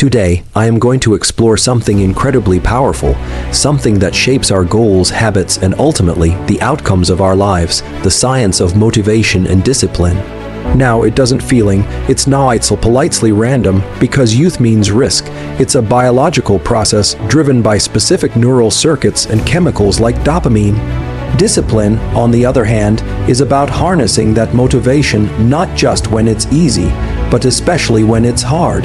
Today, I am going to explore something incredibly powerful, something that shapes our goals, habits, and ultimately, the outcomes of our lives, the science of motivation and discipline. Now, it doesn't feeling, it's not so politely random, because youth means risk. It's a biological process driven by specific neural circuits and chemicals like dopamine. Discipline, on the other hand, is about harnessing that motivation not just when it's easy, but especially when it's hard.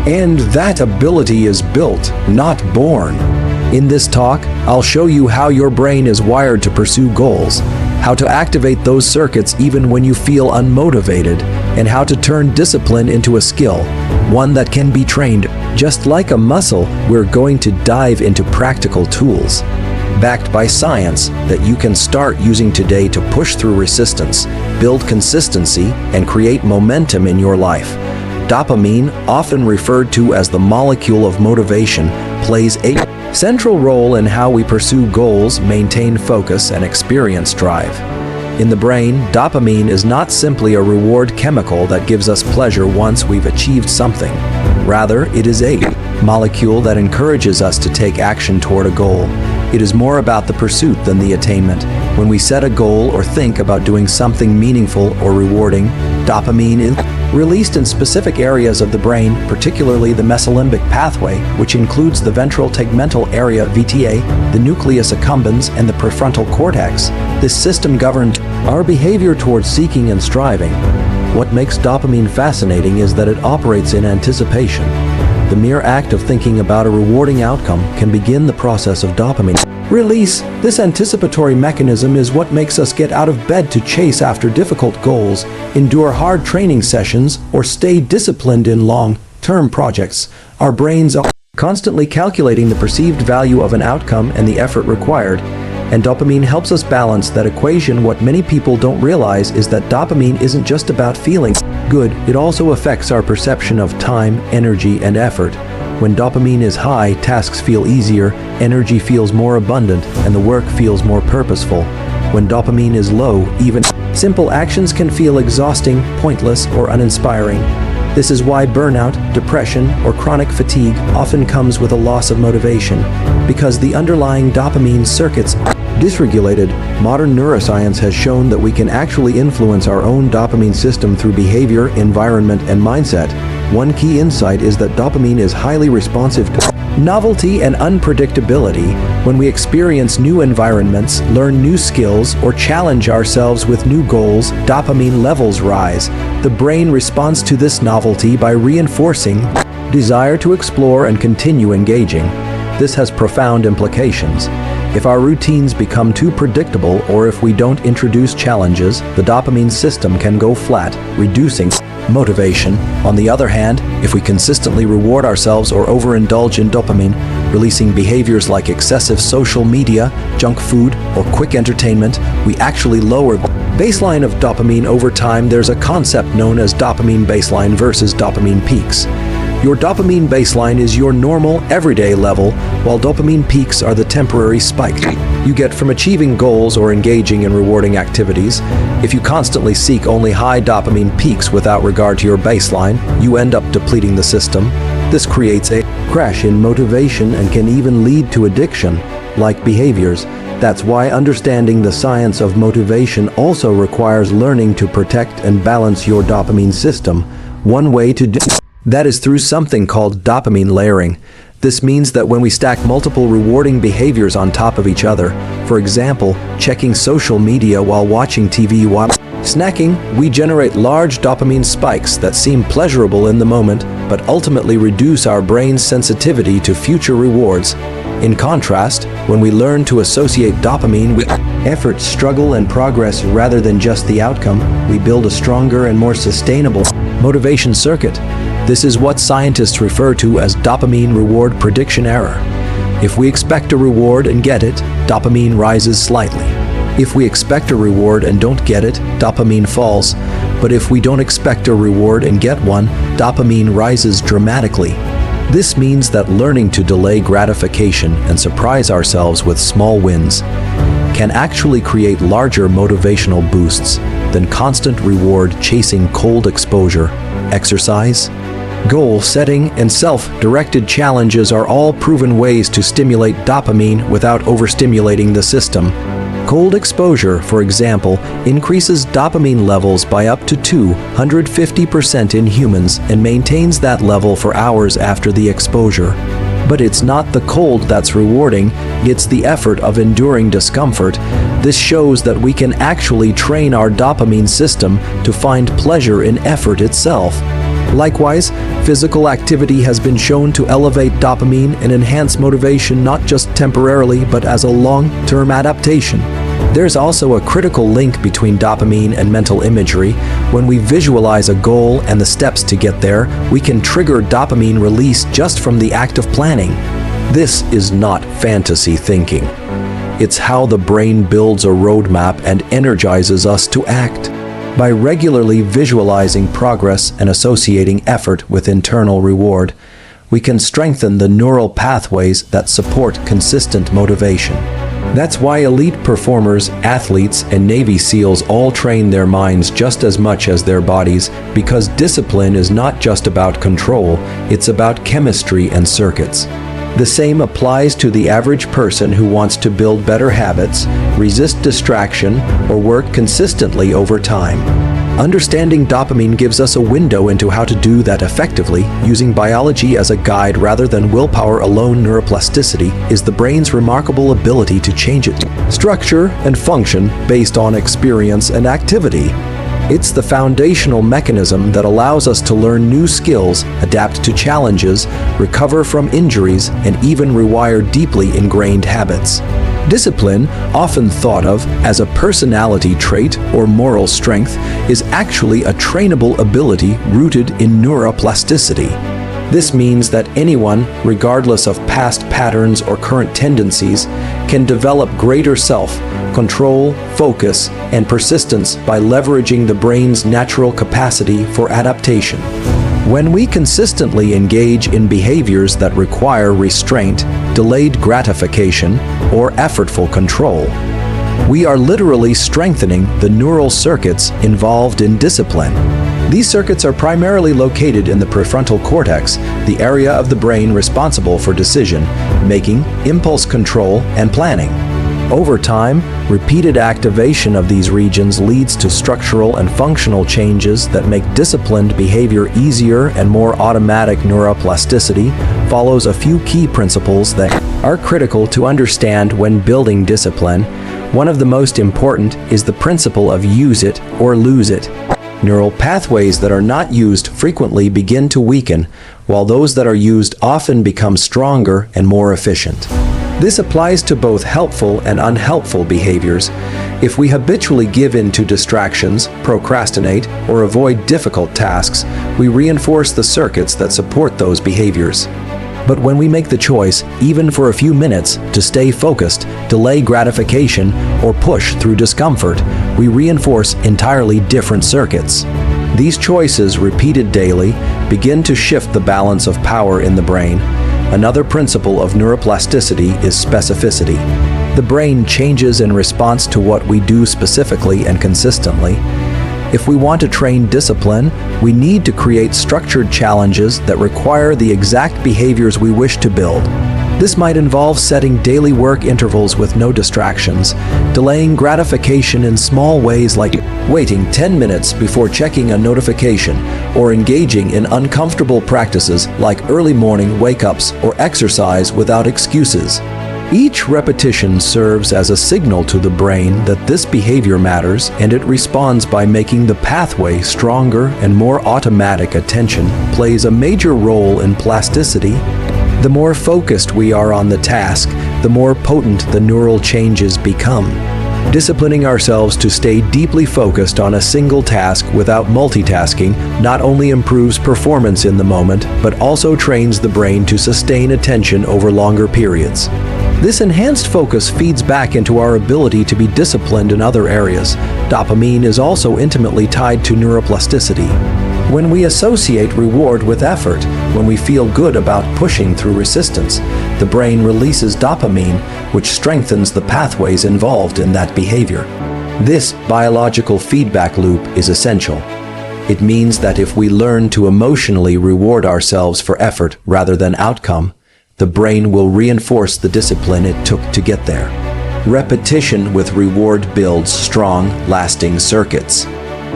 And that ability is built, not born. In this talk, I'll show you how your brain is wired to pursue goals, how to activate those circuits even when you feel unmotivated, and how to turn discipline into a skill, one that can be trained. Just like a muscle, we're going to dive into practical tools, backed by science, that you can start using today to push through resistance, build consistency, and create momentum in your life. Dopamine, often referred to as the molecule of motivation, plays a central role in how we pursue goals, maintain focus, and experience drive. In the brain, dopamine is not simply a reward chemical that gives us pleasure once we've achieved something. Rather, it is a molecule that encourages us to take action toward a goal. It is more about the pursuit than the attainment. When we set a goal or think about doing something meaningful or rewarding, dopamine is released in specific areas of the brain, particularly the mesolimbic pathway, which includes the ventral tegmental area (VTA), the nucleus accumbens, and the prefrontal cortex. This system governs our behavior towards seeking and striving. What makes dopamine fascinating is that it operates in anticipation. The mere act of thinking about a rewarding outcome can begin the process of dopamine release. This anticipatory mechanism is what makes us get out of bed to chase after difficult goals, endure hard training sessions, or stay disciplined in long-term projects. Our brains are constantly calculating the perceived value of an outcome and the effort required, and dopamine helps us balance that equation. What many people don't realize is that dopamine isn't just about feeling good, it also affects our perception of time, energy, and effort. When dopamine is high, tasks feel easier, energy feels more abundant, and the work feels more purposeful. When dopamine is low, even simple actions can feel exhausting, pointless, or uninspiring. This is why burnout, depression, or chronic fatigue often comes with a loss of motivation, because the underlying dopamine circuits are dysregulated. Modern neuroscience has shown that we can actually influence our own dopamine system through behavior, environment, and mindset. One key insight is that dopamine is highly responsive to novelty and unpredictability. When we experience new environments, learn new skills, or challenge ourselves with new goals, dopamine levels rise. The brain responds to this novelty by reinforcing desire to explore and continue engaging. This has profound implications. If our routines become too predictable, or if we don't introduce challenges, the dopamine system can go flat, reducing motivation. On the other hand, if we consistently reward ourselves or overindulge in dopamine, releasing behaviors like excessive social media, junk food, or quick entertainment, we actually lower the baseline of dopamine over time. There's a concept known as dopamine baseline versus dopamine peaks. Your dopamine baseline is your normal, everyday level, while dopamine peaks are the temporary spike you get from achieving goals or engaging in rewarding activities. If you constantly seek only high dopamine peaks without regard to your baseline, you end up depleting the system. This creates a crash in motivation and can even lead to addiction-like behaviors. That's why understanding the science of motivation also requires learning to protect and balance your dopamine system. One way to do that is through something called dopamine layering. This means that when we stack multiple rewarding behaviors on top of each other, for example, checking social media while watching TV while snacking, we generate large dopamine spikes that seem pleasurable in the moment, but ultimately reduce our brain's sensitivity to future rewards. In contrast, when we learn to associate dopamine with effort, struggle, and progress rather than just the outcome, we build a stronger and more sustainable motivation circuit. This is what scientists refer to as dopamine reward prediction error. If we expect a reward and get it, dopamine rises slightly. If we expect a reward and don't get it, dopamine falls. But if we don't expect a reward and get one, dopamine rises dramatically. This means that learning to delay gratification and surprise ourselves with small wins can actually create larger motivational boosts than constant reward chasing. Cold exposure, exercise, Goal setting and self-directed challenges are all proven ways to stimulate dopamine without overstimulating the system. Cold exposure, for example, increases dopamine levels by up to 250% in humans and maintains that level for hours after the exposure. But it's not the cold that's rewarding, it's the effort of enduring discomfort. This shows that we can actually train our dopamine system to find pleasure in effort itself. Likewise, physical activity has been shown to elevate dopamine and enhance motivation not just temporarily but as a long-term adaptation. There's also a critical link between dopamine and mental imagery. When we visualize a goal and the steps to get there, we can trigger dopamine release just from the act of planning. This is not fantasy thinking. It's how the brain builds a roadmap and energizes us to act. By regularly visualizing progress and associating effort with internal reward, we can strengthen the neural pathways that support consistent motivation. That's why elite performers, athletes, and Navy SEALs all train their minds just as much as their bodies, because discipline is not just about control, it's about chemistry and circuits. The same applies to the average person who wants to build better habits, resist distraction, or work consistently over time. Understanding dopamine gives us a window into how to do that effectively. Using biology as a guide rather than willpower alone. Neuroplasticity is the brain's remarkable ability to change its structure and function based on experience and activity. It's the foundational mechanism that allows us to learn new skills, adapt to challenges, recover from injuries, and even rewire deeply ingrained habits. Discipline, often thought of as a personality trait or moral strength, is actually a trainable ability rooted in neuroplasticity. This means that anyone, regardless of past patterns or current tendencies, can develop greater self-control, focus, and persistence by leveraging the brain's natural capacity for adaptation. When we consistently engage in behaviors that require restraint, delayed gratification, or effortful control, we are literally strengthening the neural circuits involved in discipline. These circuits are primarily located in the prefrontal cortex, the area of the brain responsible for decision-making, impulse control, and planning. Over time, repeated activation of these regions leads to structural and functional changes that make disciplined behavior easier and more automatic. Neuroplasticity follows a few key principles that are critical to understand when building discipline. One of the most important is the principle of use it or lose it. Neural pathways that are not used frequently begin to weaken, while those that are used often become stronger and more efficient. This applies to both helpful and unhelpful behaviors. If we habitually give in to distractions, procrastinate, or avoid difficult tasks, we reinforce the circuits that support those behaviors. But when we make the choice, even for a few minutes, to stay focused, delay gratification, or push through discomfort, we reinforce entirely different circuits. These choices, repeated daily, begin to shift the balance of power in the brain. Another principle of neuroplasticity is specificity. The brain changes in response to what we do specifically and consistently. If we want to train discipline, we need to create structured challenges that require the exact behaviors we wish to build. This might involve setting daily work intervals with no distractions, delaying gratification in small ways like waiting 10 minutes before checking a notification, or engaging in uncomfortable practices like early morning wake-ups or exercise without excuses. Each repetition serves as a signal to the brain that this behavior matters, and it responds by making the pathway stronger and more automatic. Attention plays a major role in plasticity. The more focused we are on the task, the more potent the neural changes become. Disciplining ourselves to stay deeply focused on a single task without multitasking not only improves performance in the moment, but also trains the brain to sustain attention over longer periods. This enhanced focus feeds back into our ability to be disciplined in other areas. Dopamine is also intimately tied to neuroplasticity. When we associate reward with effort, when we feel good about pushing through resistance, the brain releases dopamine, which strengthens the pathways involved in that behavior. This biological feedback loop is essential. It means that if we learn to emotionally reward ourselves for effort rather than outcome, the brain will reinforce the discipline it took to get there. Repetition with reward builds strong, lasting circuits.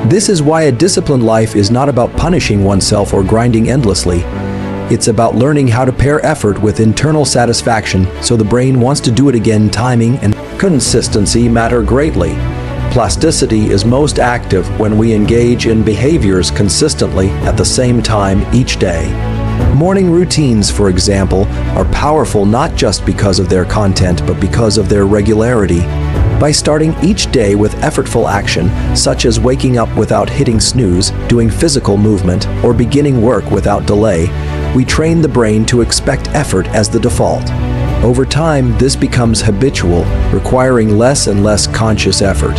This is why a disciplined life is not about punishing oneself or grinding endlessly. It's about learning how to pair effort with internal satisfaction so the brain wants to do it again. Timing and consistency matter greatly. Plasticity is most active when we engage in behaviors consistently at the same time each day. Morning routines, for example, are powerful not just because of their content but because of their regularity. By starting each day with effortful action, such as waking up without hitting snooze, doing physical movement, or beginning work without delay, we train the brain to expect effort as the default. Over time, this becomes habitual, requiring less and less conscious effort.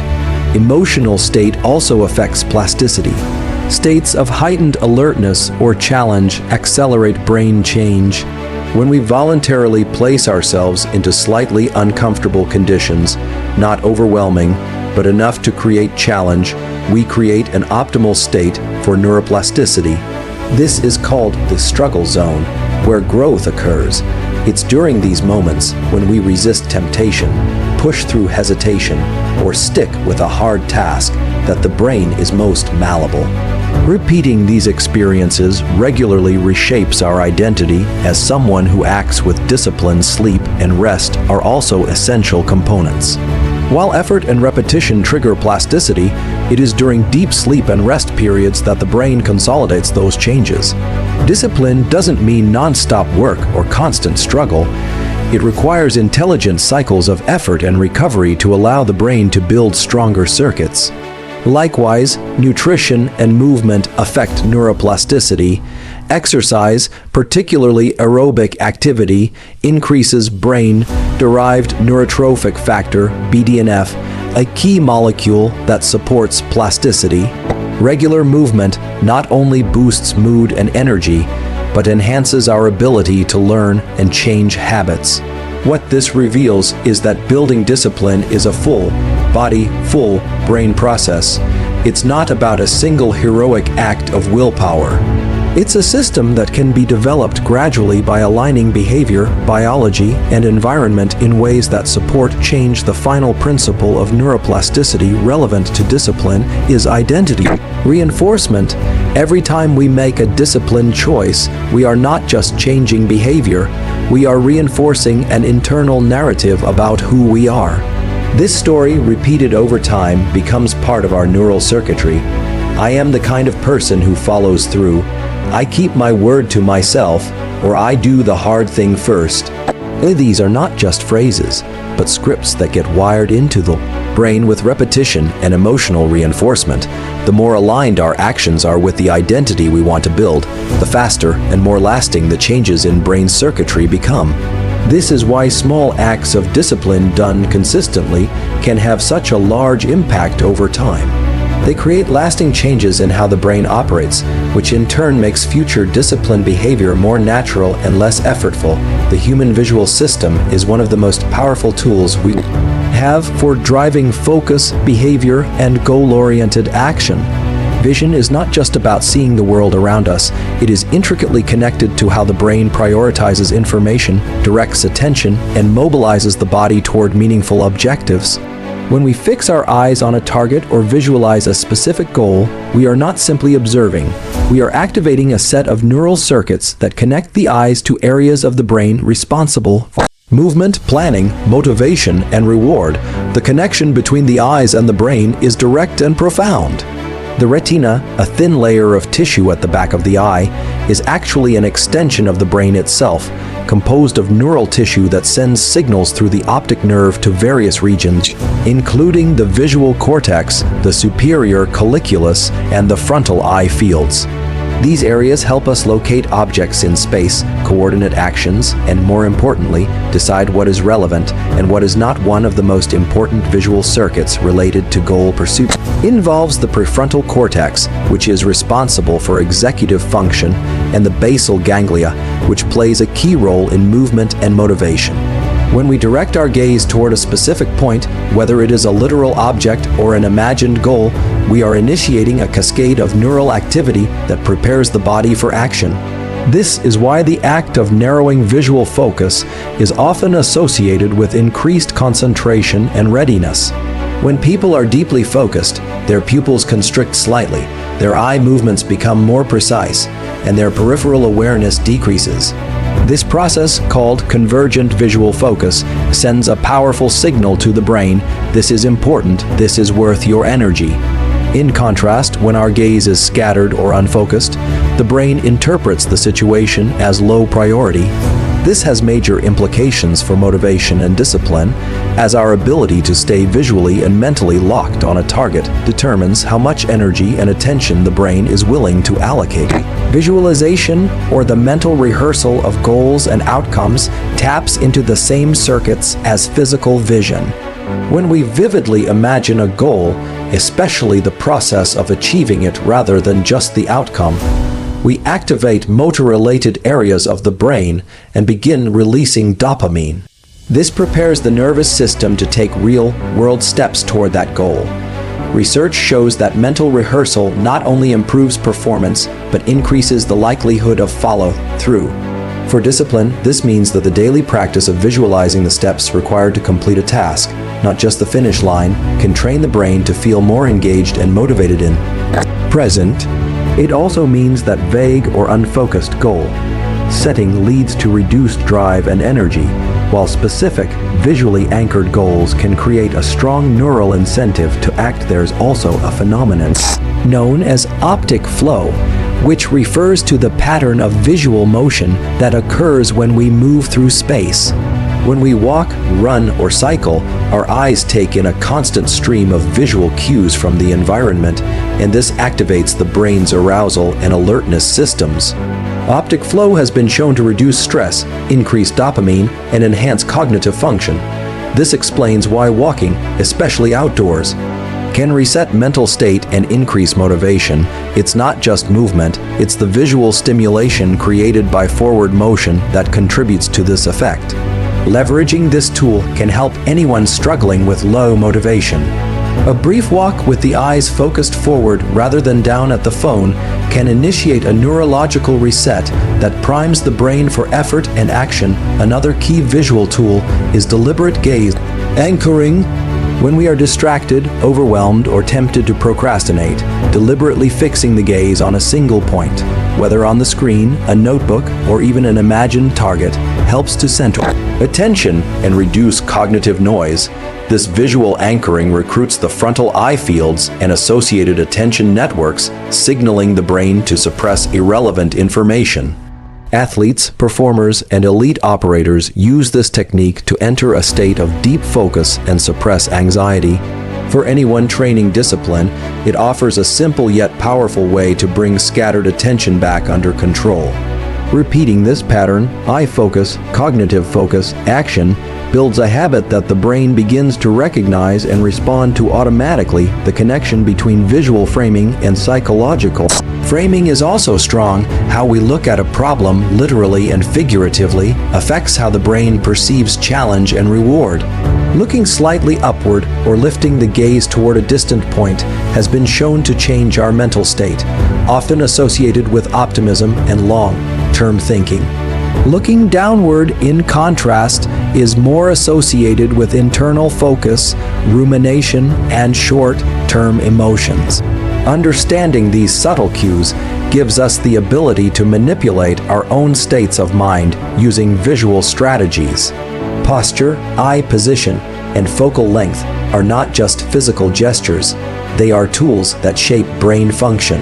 Emotional state also affects plasticity. States of heightened alertness or challenge accelerate brain change. When we voluntarily place ourselves into slightly uncomfortable conditions, not overwhelming, but enough to create challenge, we create an optimal state for neuroplasticity. This is called the struggle zone, where growth occurs. It's during these moments when we resist temptation, push through hesitation, or stick with a hard task that the brain is most malleable. Repeating these experiences regularly reshapes our identity as someone who acts with discipline. Sleep and rest are also essential components. While effort and repetition trigger plasticity, it is during deep sleep and rest periods that the brain consolidates those changes. Discipline doesn't mean non-stop work or constant struggle. It requires intelligent cycles of effort and recovery to allow the brain to build stronger circuits. Likewise, nutrition and movement affect neuroplasticity. Exercise, particularly aerobic activity, increases brain-derived neurotrophic factor, BDNF, a key molecule that supports plasticity. Regular movement not only boosts mood and energy, but enhances our ability to learn and change habits. What this reveals is that building discipline is a full body, full brain process. It's not about a single heroic act of willpower. It's a system that can be developed gradually by aligning behavior, biology, and environment in ways that support change. The final principle of neuroplasticity relevant to discipline is identity reinforcement. Every time we make a disciplined choice, we are not just changing behavior, we are reinforcing an internal narrative about who we are. This story, repeated over time, becomes part of our neural circuitry. I am the kind of person who follows through. I keep my word to myself, or I do the hard thing first. These are not just phrases, but scripts that get wired into the brain with repetition and emotional reinforcement. The more aligned our actions are with the identity we want to build, the faster and more lasting the changes in brain circuitry become. This is why small acts of discipline done consistently can have such a large impact over time. They create lasting changes in how the brain operates, which in turn makes future disciplined behavior more natural and less effortful. The human visual system is one of the most powerful tools we have for driving focus, behavior, and goal-oriented action. Vision is not just about seeing the world around us, it is intricately connected to how the brain prioritizes information, directs attention, and mobilizes the body toward meaningful objectives. When we fix our eyes on a target or visualize a specific goal, we are not simply observing. We are activating a set of neural circuits that connect the eyes to areas of the brain responsible for movement, planning, motivation, and reward. The connection between the eyes and the brain is direct and profound. The retina, a thin layer of tissue at the back of the eye, is actually an extension of the brain itself, composed of neural tissue that sends signals through the optic nerve to various regions, including the visual cortex, the superior colliculus, and the frontal eye fields. These areas help us locate objects in space, coordinate actions, and more importantly, decide what is relevant and what is not. One of the most important visual circuits related to goal pursuit involves the prefrontal cortex, which is responsible for executive function, and the basal ganglia, which plays a key role in movement and motivation. When we direct our gaze toward a specific point, whether it is a literal object or an imagined goal, we are initiating a cascade of neural activity that prepares the body for action. This is why the act of narrowing visual focus is often associated with increased concentration and readiness. When people are deeply focused, their pupils constrict slightly, their eye movements become more precise, and their peripheral awareness decreases. This process, called convergent visual focus, sends a powerful signal to the brain: this is important, this is worth your energy. In contrast, when our gaze is scattered or unfocused, the brain interprets the situation as low priority. This has major implications for motivation and discipline, as our ability to stay visually and mentally locked on a target determines how much energy and attention the brain is willing to allocate. Visualization, or the mental rehearsal of goals and outcomes, taps into the same circuits as physical vision. When we vividly imagine a goal, especially the process of achieving it rather than just the outcome, we activate motor-related areas of the brain and begin releasing dopamine. This prepares the nervous system to take real-world steps toward that goal. Research shows that mental rehearsal not only improves performance, but increases the likelihood of follow-through. For discipline, this means that the daily practice of visualizing the steps required to complete a task, not just the finish line, can train the brain to feel more engaged and motivated in present. It also means that vague or unfocused goal setting leads to reduced drive and energy, while specific, visually anchored goals can create a strong neural incentive to act. There's also a phenomenon known as optic flow, which refers to the pattern of visual motion that occurs when we move through space. When we walk, run, or cycle, our eyes take in a constant stream of visual cues from the environment, and this activates the brain's arousal and alertness systems. Optic flow has been shown to reduce stress, increase dopamine, and enhance cognitive function. This explains why walking, especially outdoors, can reset mental state and increase motivation. It's not just movement, it's the visual stimulation created by forward motion that contributes to this effect. Leveraging this tool can help anyone struggling with low motivation. A brief walk with the eyes focused forward rather than down at the phone can initiate a neurological reset that primes the brain for effort and action. Another key visual tool is deliberate gaze anchoring. When we are distracted, overwhelmed, or tempted to procrastinate, deliberately fixing the gaze on a single point, whether on the screen, a notebook, or even an imagined target, helps to center attention and reduce cognitive noise. This visual anchoring recruits the frontal eye fields and associated attention networks, signaling the brain to suppress irrelevant information. Athletes, performers, and elite operators use this technique to enter a state of deep focus and suppress anxiety. For anyone training discipline, it offers a simple yet powerful way to bring scattered attention back under control. Repeating this pattern, eye focus, cognitive focus, action, builds a habit that the brain begins to recognize and respond to automatically. The connection between visual framing and psychological framing is also strong. How we look at a problem, literally and figuratively, affects how the brain perceives challenge and reward. Looking slightly upward or lifting the gaze toward a distant point has been shown to change our mental state, often associated with optimism and long-term thinking. Looking downward, in contrast, is more associated with internal focus, rumination, and short-term emotions. Understanding these subtle cues gives us the ability to manipulate our own states of mind using visual strategies. Posture, eye position, and focal length are not just physical gestures, they are tools that shape brain function.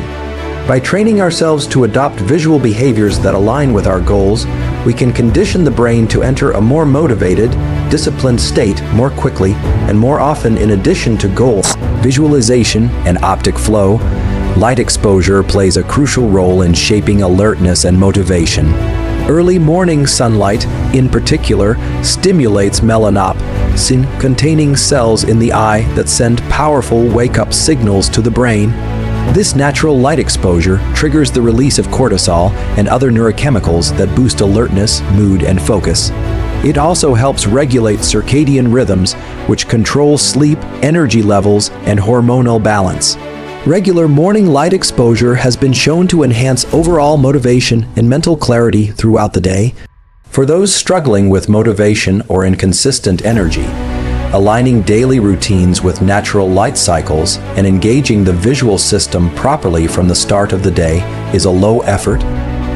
By training ourselves to adopt visual behaviors that align with our goals, we can condition the brain to enter a more motivated, disciplined state more quickly and more often. In addition to goals, visualization, and optic flow, light exposure plays a crucial role in shaping alertness and motivation. Early morning sunlight, in particular, stimulates melanopsin-containing cells in the eye that send powerful wake-up signals to the brain. This natural light exposure triggers the release of cortisol and other neurochemicals that boost alertness, mood, and focus. It also helps regulate circadian rhythms, which control sleep, energy levels, and hormonal balance. Regular morning light exposure has been shown to enhance overall motivation and mental clarity throughout the day. For those struggling with motivation or inconsistent energy, aligning daily routines with natural light cycles and engaging the visual system properly from the start of the day is a low-effort,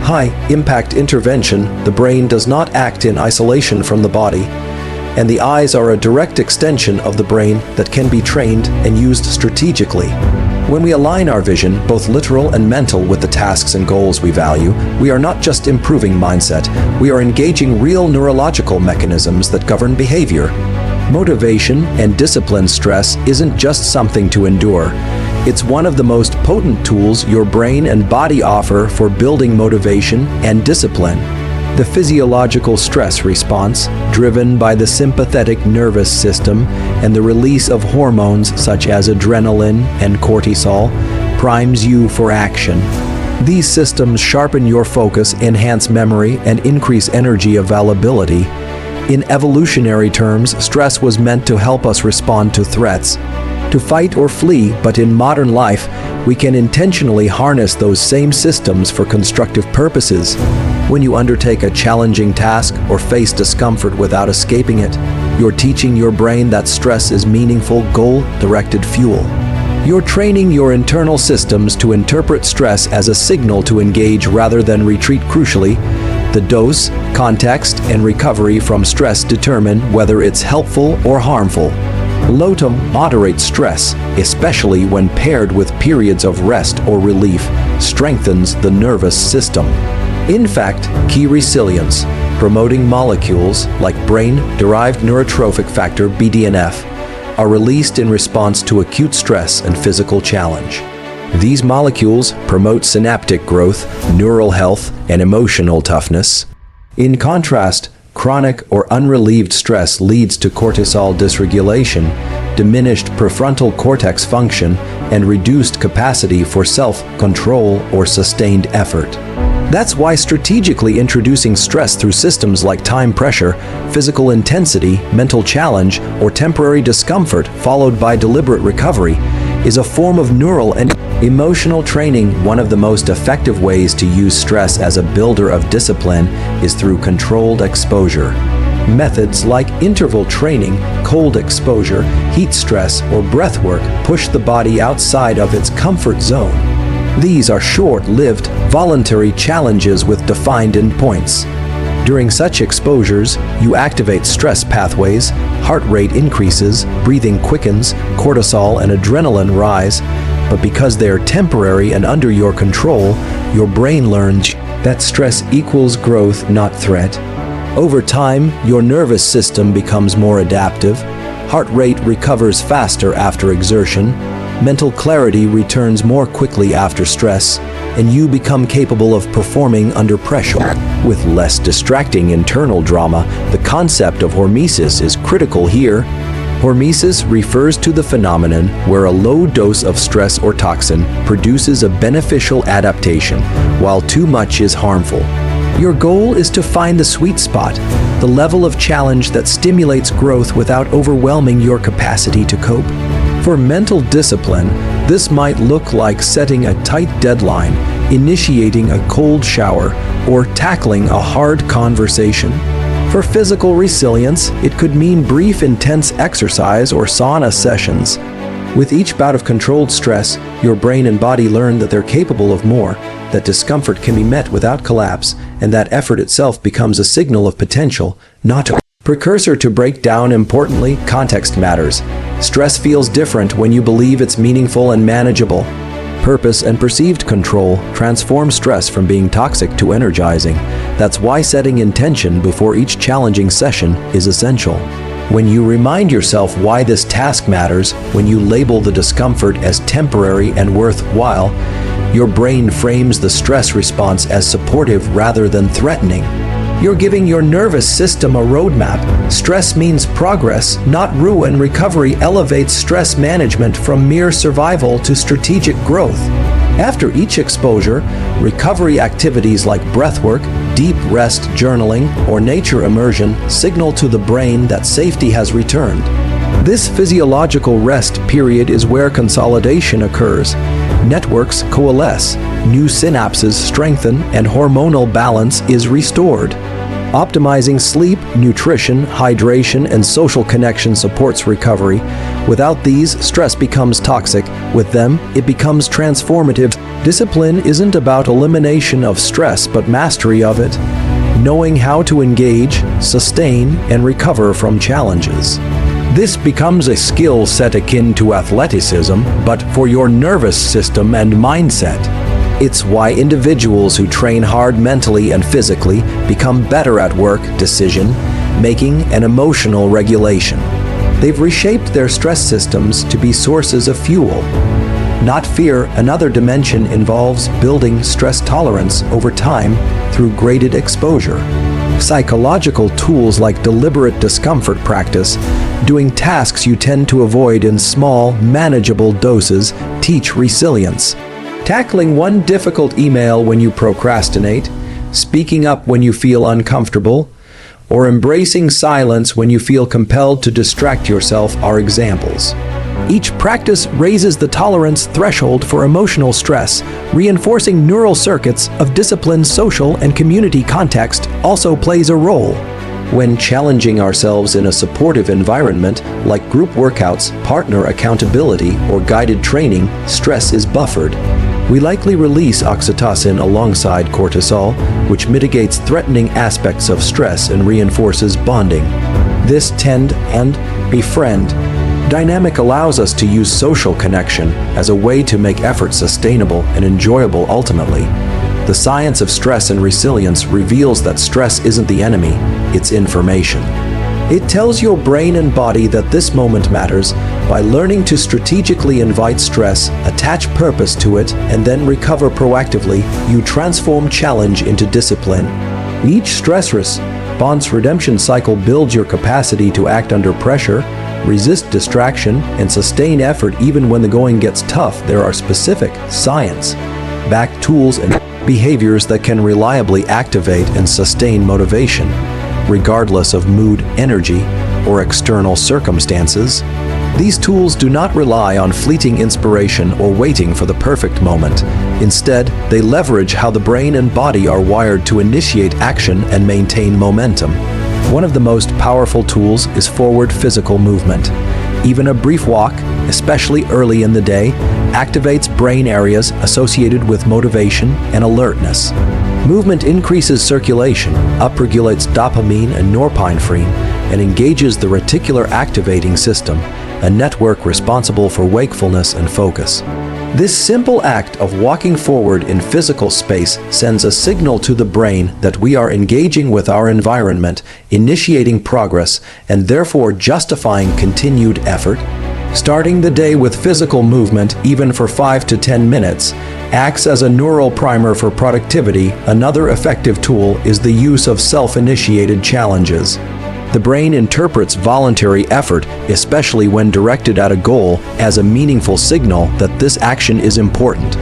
high-impact intervention. The brain does not act in isolation from the body, and the eyes are a direct extension of the brain that can be trained and used strategically. When we align our vision, both literal and mental, with the tasks and goals we value, we are not just improving mindset, we are engaging real neurological mechanisms that govern behavior. Motivation and discipline stress isn't just something to endure. It's one of the most potent tools your brain and body offer for building motivation and discipline. The physiological stress response, driven by the sympathetic nervous system and the release of hormones such as adrenaline and cortisol, primes you for action. These systems sharpen your focus, enhance memory, and increase energy availability. In evolutionary terms, stress was meant to help us respond to threats, to fight or flee, but in modern life, we can intentionally harness those same systems for constructive purposes. When you undertake a challenging task or face discomfort without escaping it, you're teaching your brain that stress is meaningful, goal-directed fuel. You're training your internal systems to interpret stress as a signal to engage rather than retreat. Crucially, the dose, context, and recovery from stress determine whether it's helpful or harmful. Low to moderate stress, especially when paired with periods of rest or relief, strengthens the nervous system. In fact, key resilience, promoting molecules like brain-derived neurotrophic factor BDNF, are released in response to acute stress and physical challenge. These molecules promote synaptic growth, neural health, and emotional toughness. In contrast, chronic or unrelieved stress leads to cortisol dysregulation, diminished prefrontal cortex function, and reduced capacity for self-control or sustained effort. That's why strategically introducing stress through systems like time pressure, physical intensity, mental challenge, or temporary discomfort followed by deliberate recovery is a form of neural and emotional training. One of the most effective ways to use stress as a builder of discipline is through controlled exposure. Methods like interval training, cold exposure, heat stress, or breath work push the body outside of its comfort zone. These are short-lived, voluntary challenges with defined endpoints. During such exposures, you activate stress pathways, heart rate increases, breathing quickens, cortisol and adrenaline rise, but because they are temporary and under your control, your brain learns that stress equals growth, not threat. Over time, your nervous system becomes more adaptive, heart rate recovers faster after exertion, mental clarity returns more quickly after stress, and you become capable of performing under pressure with less distracting internal drama. The concept of hormesis is critical here. Hormesis refers to the phenomenon where a low dose of stress or toxin produces a beneficial adaptation, while too much is harmful. Your goal is to find the sweet spot, the level of challenge that stimulates growth without overwhelming your capacity to cope. For mental discipline, this might look like setting a tight deadline, initiating a cold shower, or tackling a hard conversation. For physical resilience, it could mean brief, intense exercise or sauna sessions. With each bout of controlled stress, your brain and body learn that they're capable of more, that discomfort can be met without collapse, and that effort itself becomes a signal of potential, not a precursor to breakdown. Importantly, context matters. Stress feels different when you believe it's meaningful and manageable. Purpose and perceived control transform stress from being toxic to energizing. That's why setting intention before each challenging session is essential. When you remind yourself why this task matters, when you label the discomfort as temporary and worthwhile, your brain frames the stress response as supportive rather than threatening. You're giving your nervous system a roadmap. Stress means progress, not ruin. Recovery elevates stress management from mere survival to strategic growth. After each exposure, recovery activities like breathwork, deep rest journaling, or nature immersion signal to the brain that safety has returned. This physiological rest period is where consolidation occurs. Networks coalesce, new synapses strengthen, and hormonal balance is restored. Optimizing sleep, nutrition, hydration, and social connection supports recovery. Without these, stress becomes toxic. With them, it becomes transformative. Discipline isn't about elimination of stress, but mastery of it. Knowing how to engage, sustain, and recover from challenges. This becomes a skill set akin to athleticism, but for your nervous system and mindset. It's why individuals who train hard mentally and physically become better at work, decision making, and emotional regulation. They've reshaped their stress systems to be sources of fuel, not fear. Another dimension involves building stress tolerance over time through graded exposure. Psychological tools like deliberate discomfort practice, doing tasks you tend to avoid in small, manageable doses, teach resilience. Tackling one difficult email when you procrastinate, speaking up when you feel uncomfortable, or embracing silence when you feel compelled to distract yourself are examples. Each practice raises the tolerance threshold for emotional stress, reinforcing neural circuits of discipline. Social and community context also plays a role. When challenging ourselves in a supportive environment, like group workouts, partner accountability, or guided training, stress is buffered. We likely release oxytocin alongside cortisol, which mitigates threatening aspects of stress and reinforces bonding. This tend and befriend dynamic allows us to use social connection as a way to make effort sustainable and enjoyable. Ultimately, the science of stress and resilience reveals that stress isn't the enemy, it's information. It tells your brain and body that this moment matters. By learning to strategically invite stress, attach purpose to it, and then recover proactively, you transform challenge into discipline. Each stress response redemption cycle builds your capacity to act under pressure, resist distraction, and sustain effort even when the going gets tough. There are specific, science-backed tools and behaviors that can reliably activate and sustain motivation, regardless of mood, energy, or external circumstances. These tools do not rely on fleeting inspiration or waiting for the perfect moment. Instead, they leverage how the brain and body are wired to initiate action and maintain momentum. One of the most powerful tools is forward physical movement. Even a brief walk, especially early in the day, activates brain areas associated with motivation and alertness. Movement increases circulation, upregulates dopamine and norepinephrine, and engages the reticular activating system, a network responsible for wakefulness and focus. This simple act of walking forward in physical space sends a signal to the brain that we are engaging with our environment, initiating progress, and therefore justifying continued effort. Starting the day with physical movement, even for 5 to 10 minutes, acts as a neural primer for productivity. Another effective tool is the use of self-initiated challenges. The brain interprets voluntary effort, especially when directed at a goal, as a meaningful signal that this action is important.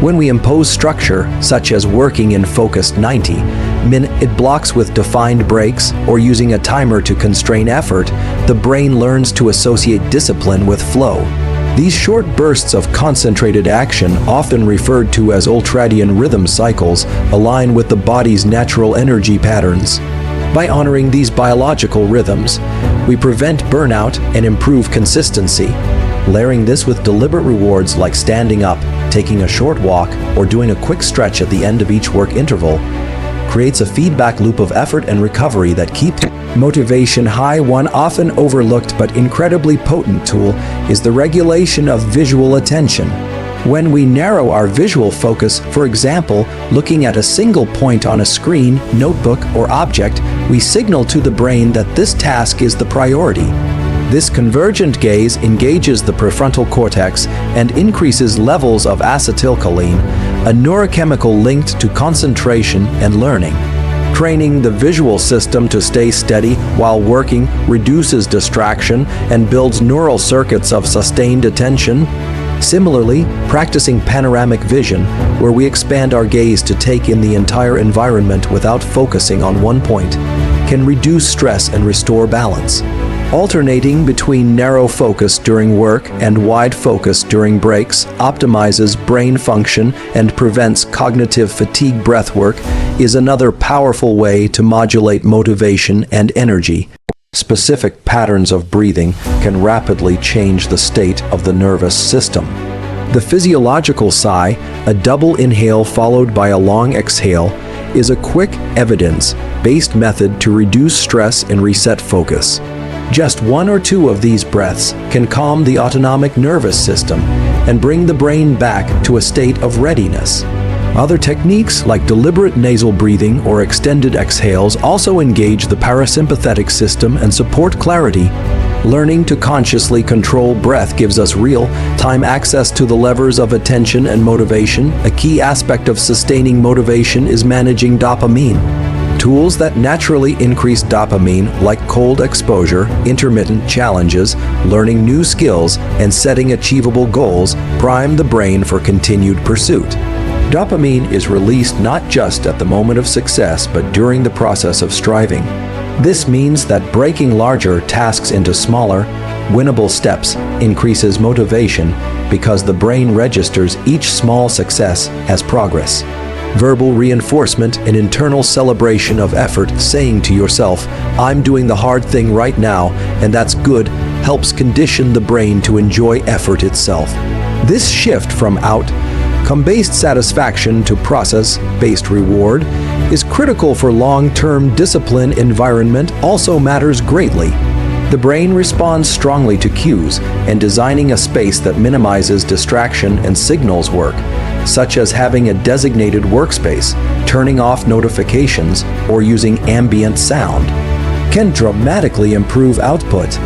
When we impose structure, such as working in focused 90-minute blocks with defined breaks or using a timer to constrain effort, the brain learns to associate discipline with flow. These short bursts of concentrated action, often referred to as ultradian rhythm cycles, align with the body's natural energy patterns. By honoring these biological rhythms, we prevent burnout and improve consistency. Layering this with deliberate rewards like standing up, taking a short walk, or doing a quick stretch at the end of each work interval creates a feedback loop of effort and recovery that keeps motivation high. One often overlooked but incredibly potent tool is the regulation of visual attention. When we narrow our visual focus, for example, looking at a single point on a screen, notebook, or object, we signal to the brain that this task is the priority. This convergent gaze engages the prefrontal cortex and increases levels of acetylcholine, a neurochemical linked to concentration and learning. Training the visual system to stay steady while working reduces distraction and builds neural circuits of sustained attention. Similarly, practicing panoramic vision, where we expand our gaze to take in the entire environment without focusing on one point, can reduce stress and restore balance. Alternating between narrow focus during work and wide focus during breaks optimizes brain function and prevents cognitive fatigue. Breathwork is another powerful way to modulate motivation and energy. Specific patterns of breathing can rapidly change the state of the nervous system. The physiological sigh, a double inhale followed by a long exhale, is a quick, evidence-based method to reduce stress and reset focus. Just one or two of these breaths can calm the autonomic nervous system and bring the brain back to a state of readiness. Other techniques like deliberate nasal breathing or extended exhales also engage the parasympathetic system and support clarity. Learning to consciously control breath gives us real-time access to the levers of attention and motivation. A key aspect of sustaining motivation is managing dopamine. Tools that naturally increase dopamine, like cold exposure, intermittent challenges, learning new skills, and setting achievable goals, prime the brain for continued pursuit. Dopamine is released not just at the moment of success, but during the process of striving. This means that breaking larger tasks into smaller, winnable steps increases motivation because the brain registers each small success as progress. Verbal reinforcement, an internal celebration of effort, saying to yourself, "I'm doing the hard thing right now, and that's good," helps condition the brain to enjoy effort itself. This shift from outcome-based satisfaction to process-based reward is critical for long-term discipline. Environment also matters greatly. The brain responds strongly to cues, and designing a space that minimizes distraction and signals work, such as having a designated workspace, turning off notifications, or using ambient sound, can dramatically improve output.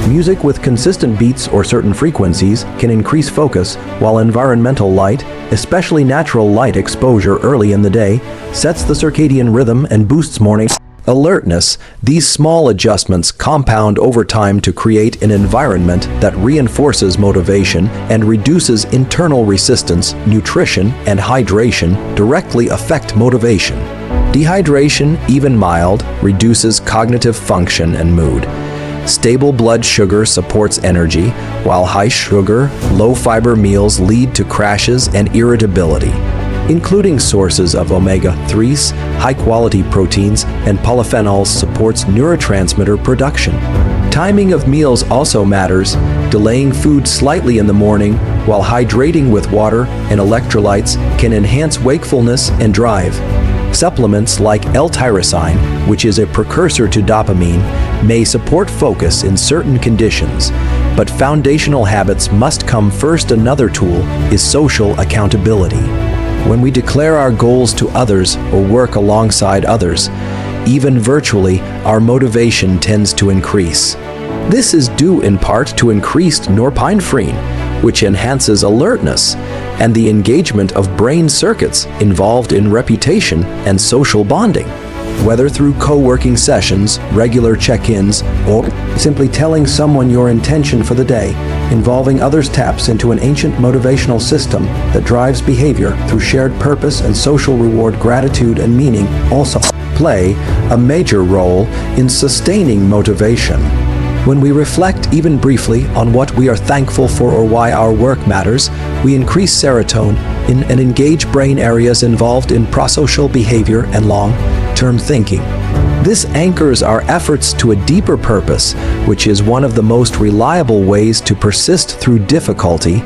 Music with consistent beats or certain frequencies can increase focus, while environmental light, especially natural light exposure early in the day, sets the circadian rhythm and boosts morning alertness. These small adjustments compound over time to create an environment that reinforces motivation and reduces internal resistance. Nutrition and hydration directly affect motivation. Dehydration, even mild, reduces cognitive function and mood. Stable blood sugar supports energy, while high sugar, low fiber meals lead to crashes and irritability. Including sources of omega-3s, high-quality proteins, and polyphenols supports neurotransmitter production. Timing of meals also matters. Delaying food slightly in the morning while hydrating with water and electrolytes can enhance wakefulness and drive. Supplements like L-tyrosine, which is a precursor to dopamine, may support focus in certain conditions, but foundational habits must come first. Another tool is social accountability. When we declare our goals to others or work alongside others, even virtually, our motivation tends to increase. This is due in part to increased norepinephrine, which enhances alertness, and the engagement of brain circuits involved in reputation and social bonding. Whether through co-working sessions, regular check-ins, or simply telling someone your intention for the day, involving others taps into an ancient motivational system that drives behavior through shared purpose and social reward. Gratitude and meaning also play a major role in sustaining motivation. When we reflect even briefly on what we are thankful for or why our work matters, we increase serotonin and engage brain areas involved in prosocial behavior and long-term thinking. This anchors our efforts to a deeper purpose, which is one of the most reliable ways to persist through difficulty.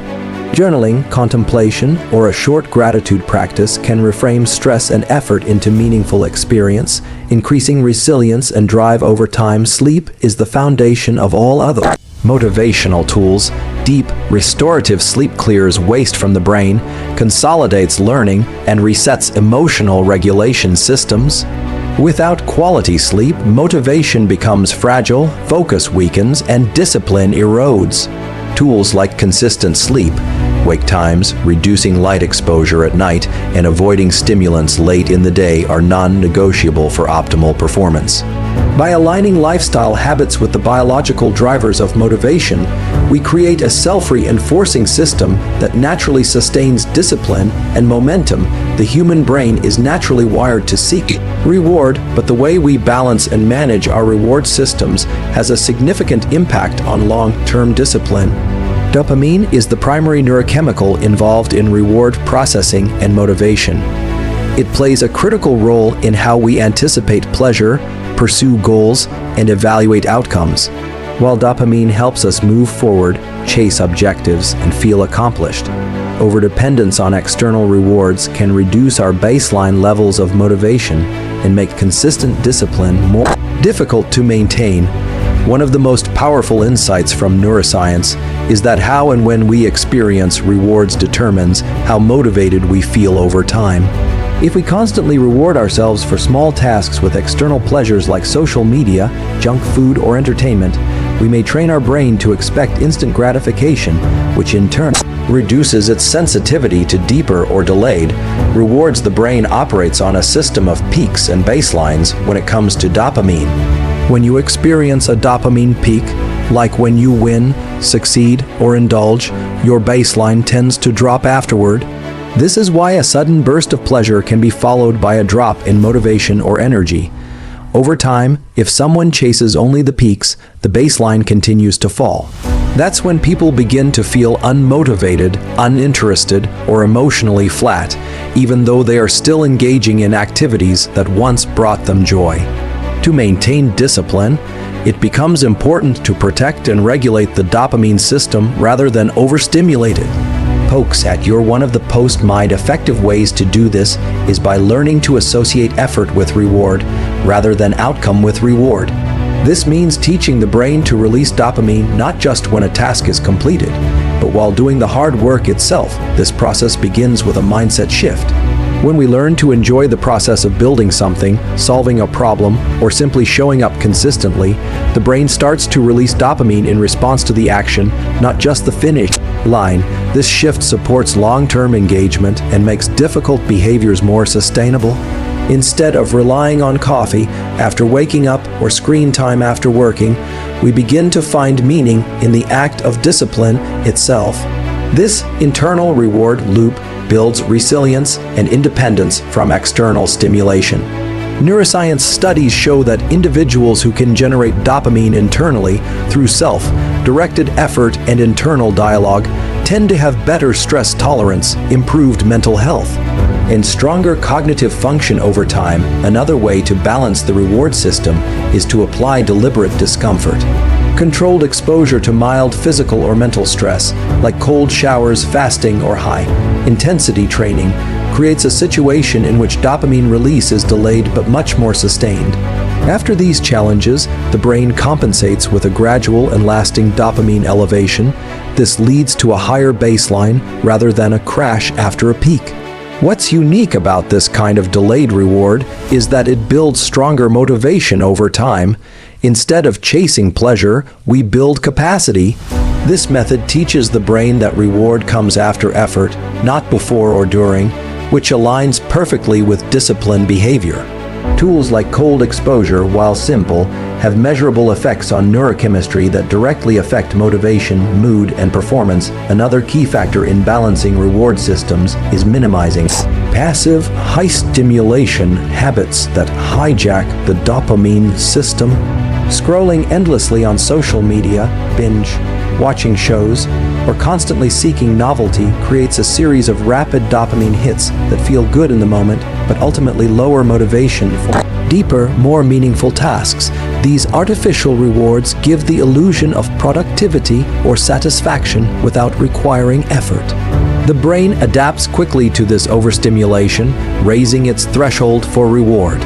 Journaling, contemplation, or a short gratitude practice can reframe stress and effort into meaningful experience, increasing resilience and drive over time. Sleep is the foundation of all other motivational tools. Deep, restorative sleep clears waste from the brain, consolidates learning, and resets emotional regulation systems. Without quality sleep, motivation becomes fragile, focus weakens, and discipline erodes. Tools like consistent sleep, wake times, reducing light exposure at night, and avoiding stimulants late in the day are non-negotiable for optimal performance. By aligning lifestyle habits with the biological drivers of motivation, we create a self-reinforcing system that naturally sustains discipline and momentum. The human brain is naturally wired to seek reward, but the way we balance and manage our reward systems has a significant impact on long-term discipline. Dopamine is the primary neurochemical involved in reward processing and motivation. It plays a critical role in how we anticipate pleasure, pursue goals, and evaluate outcomes. While dopamine helps us move forward, chase objectives, and feel accomplished, overdependence on external rewards can reduce our baseline levels of motivation and make consistent discipline more difficult to maintain. One of the most powerful insights from neuroscience is that how and when we experience rewards determines how motivated we feel over time. If we constantly reward ourselves for small tasks with external pleasures like social media, junk food, or entertainment, we may train our brain to expect instant gratification, which in turn reduces its sensitivity to deeper or delayed rewards. The brain operates on a system of peaks and baselines when it comes to dopamine. When you experience a dopamine peak, like when you win, succeed, or indulge, your baseline tends to drop afterward. This is why a sudden burst of pleasure can be followed by a drop in motivation or energy. Over time, if someone chases only the peaks, the baseline continues to fall. That's when people begin to feel unmotivated, uninterested, or emotionally flat, even though they are still engaging in activities that once brought them joy. To maintain discipline, it becomes important to protect and regulate the dopamine system rather than overstimulate it. Pokes at your one of the post-mind effective ways to do this is by learning to associate effort with reward rather than outcome with reward. This means teaching the brain to release dopamine not just when a task is completed, but while doing the hard work itself. This process begins with a mindset shift. When we learn to enjoy the process of building something, solving a problem, or simply showing up consistently, the brain starts to release dopamine in response to the action, not just the finish line. This shift supports long-term engagement and makes difficult behaviors more sustainable. Instead of relying on coffee after waking up or screen time after working, we begin to find meaning in the act of discipline itself. This internal reward loop builds resilience and independence from external stimulation. Neuroscience studies show that individuals who can generate dopamine internally through self-directed effort and internal dialogue tend to have better stress tolerance, improved mental health, and stronger cognitive function over time. Another way to balance the reward system is to apply deliberate discomfort. Controlled exposure to mild physical or mental stress, like cold showers, fasting, or high-intensity training, creates a situation in which dopamine release is delayed but much more sustained. After these challenges, the brain compensates with a gradual and lasting dopamine elevation. This leads to a higher baseline rather than a crash after a peak. What's unique about this kind of delayed reward is that it builds stronger motivation over time. Instead of chasing pleasure, we build capacity. This method teaches the brain that reward comes after effort, not before or during, which aligns perfectly with disciplined behavior. Tools like cold exposure, while simple, have measurable effects on neurochemistry that directly affect motivation, mood, and performance. Another key factor in balancing reward systems is minimizing passive, high-stimulation habits that hijack the dopamine system. Scrolling endlessly on social media, binge watching shows, or constantly seeking novelty creates a series of rapid dopamine hits that feel good in the moment but ultimately lower motivation for deeper, more meaningful tasks. These artificial rewards give the illusion of productivity or satisfaction without requiring effort. The brain adapts quickly to this overstimulation, raising its threshold for reward.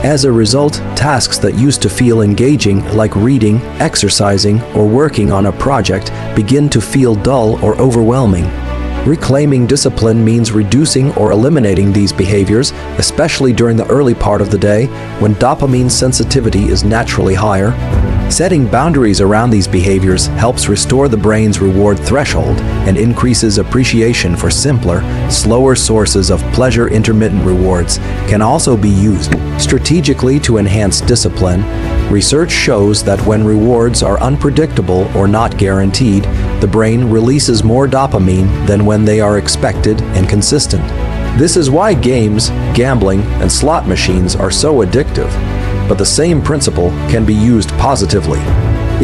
As a result, tasks that used to feel engaging, like reading, exercising, or working on a project, begin to feel dull or overwhelming. Reclaiming discipline means reducing or eliminating these behaviors, especially during the early part of the day, when dopamine sensitivity is naturally higher. Setting boundaries around these behaviors helps restore the brain's reward threshold and increases appreciation for simpler, slower sources of pleasure. Intermittent rewards can also be used strategically to enhance discipline. Research shows that when rewards are unpredictable or not guaranteed, the brain releases more dopamine than when they are expected and consistent. This is why games, gambling, and slot machines are so addictive. But the same principle can be used positively.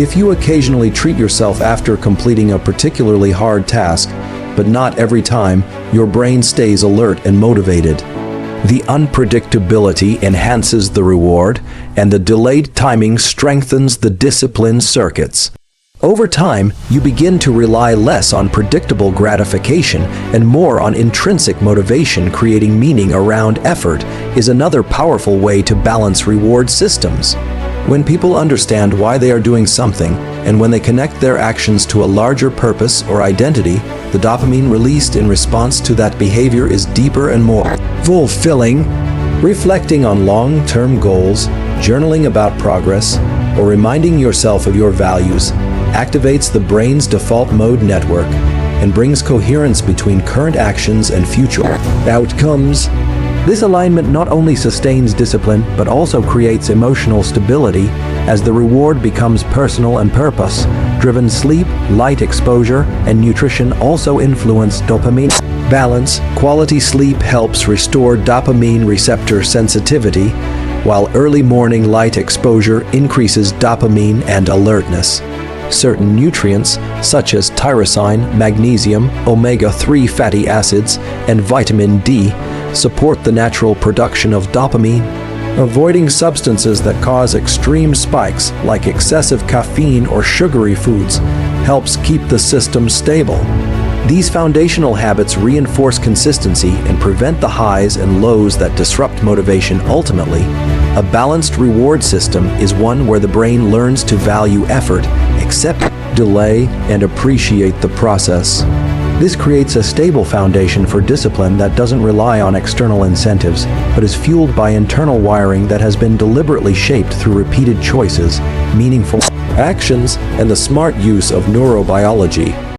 If you occasionally treat yourself after completing a particularly hard task, but not every time, your brain stays alert and motivated. The unpredictability enhances the reward, and the delayed timing strengthens the discipline circuits. Over time, you begin to rely less on predictable gratification and more on intrinsic motivation. Creating meaning around effort is another powerful way to balance reward systems. When people understand why they are doing something, and when they connect their actions to a larger purpose or identity, the dopamine released in response to that behavior is deeper and more fulfilling. Reflecting on long-term goals, journaling about progress, or reminding yourself of your values activates the brain's default mode network and brings coherence between current actions and future outcomes. This alignment not only sustains discipline, but also creates emotional stability as the reward becomes personal and purpose-driven. Sleep, light exposure, and nutrition also influence dopamine balance. Quality sleep helps restore dopamine receptor sensitivity, while early morning light exposure increases dopamine and alertness. Certain nutrients, such as tyrosine, magnesium, omega-3 fatty acids, and vitamin D, support the natural production of dopamine. Avoiding substances that cause extreme spikes, like excessive caffeine or sugary foods, helps keep the system stable. These foundational habits reinforce consistency and prevent the highs and lows that disrupt motivation. Ultimately, a balanced reward system is one where the brain learns to value effort, accept delay, and appreciate the process. This creates a stable foundation for discipline that doesn't rely on external incentives, but is fueled by internal wiring that has been deliberately shaped through repeated choices, meaningful actions, and the smart use of neurobiology.